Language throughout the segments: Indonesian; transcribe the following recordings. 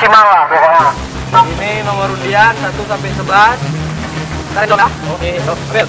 maksimal lah pokoknya. Ini nomor undian 1 sampai 11. Tarik dong ya. Oke, ambil.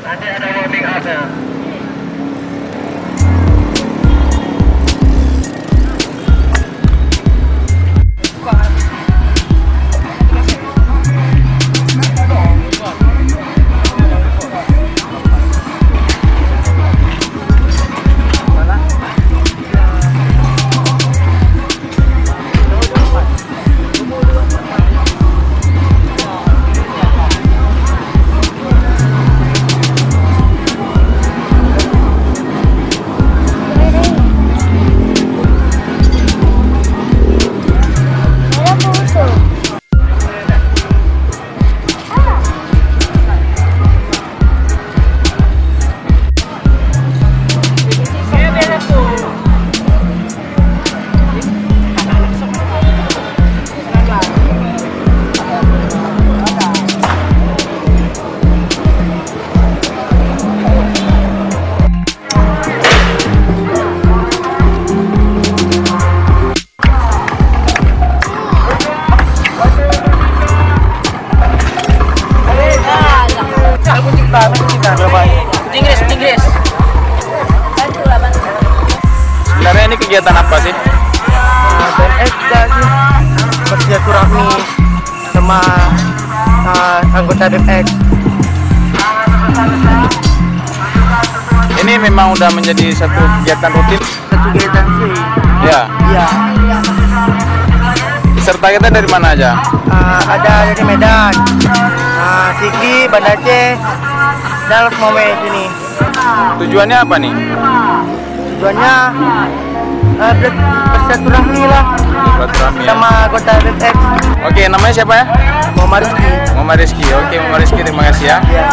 Nanti ada warming up-nya. Inggris. Sebenarnya ini kegiatan apa sih? BMX lagi bersilaturahmi sama anggota BMX. Ini memang udah menjadi satu kegiatan rutin. Satu kegiatan sih. Ya. Iya. Peserta kita dari mana aja? Ada dari Medan, Sigli, Banda Aceh, dan Lhokseumawe sini. Tujuannya apa nih? Tujuannya bersilaturahmi lah. Silaturahmi Sama anggota BMX. Oke, namanya siapa ya? Muhammad Rizky. Oke, Muhammad Rizky, terima kasih ya. Iya.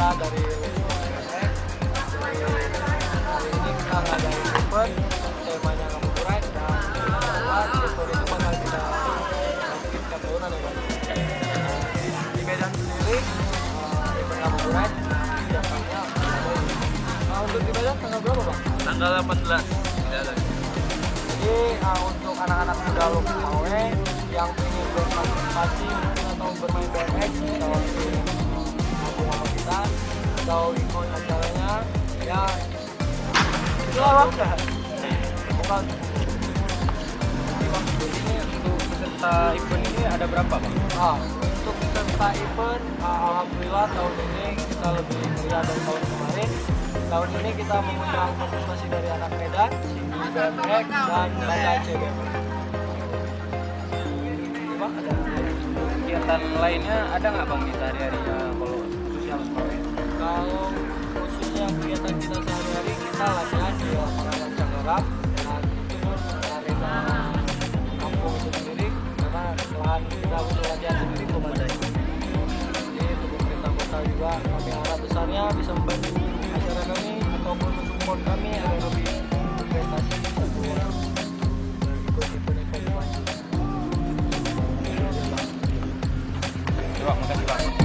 kita dari BMX. Jadi hari ini kita ngadain event, temanya ngabuburit, dan event itu bakal kita masukin ke tahunan ya Bang. Di Medan sendiri event ngabuburit biasanya untuk di Medan tanggal berapa Bang? Tanggal 18. Jadi untuk anak-anak muda Lhokseumawe yang ingin berpartisipasi atau bermain BMX sama kita atau ikut acaranya ya itulah Bang. Bukan ini untuk peserta event ini ada berapa Bang? Untuk peserta event alhamdulillah tahun ini kita lebih meriah dari tahun kemarin. Tahun ini kita mengundang partisipasi dari anak Medan, BMX dan Banda Aceh. Ada kegiatan lainnya ada nggak Bang di hari-harinya kalau khususnya Lhokseumawe? Kalau khususnya kegiatan kita sehari-hari kita latihan di lapangan Ajang dan itu pun arena kampung itu sendiri karena lahan kita untuk latihan sendiri belum ada. Jadi untuk pemerintah kota juga kami harap besarnya bisa membantu acara kami ataupun mensupport kami agar lebih berprestasi sebuah ikut event-event selanjutnya. Terima kasih Bang.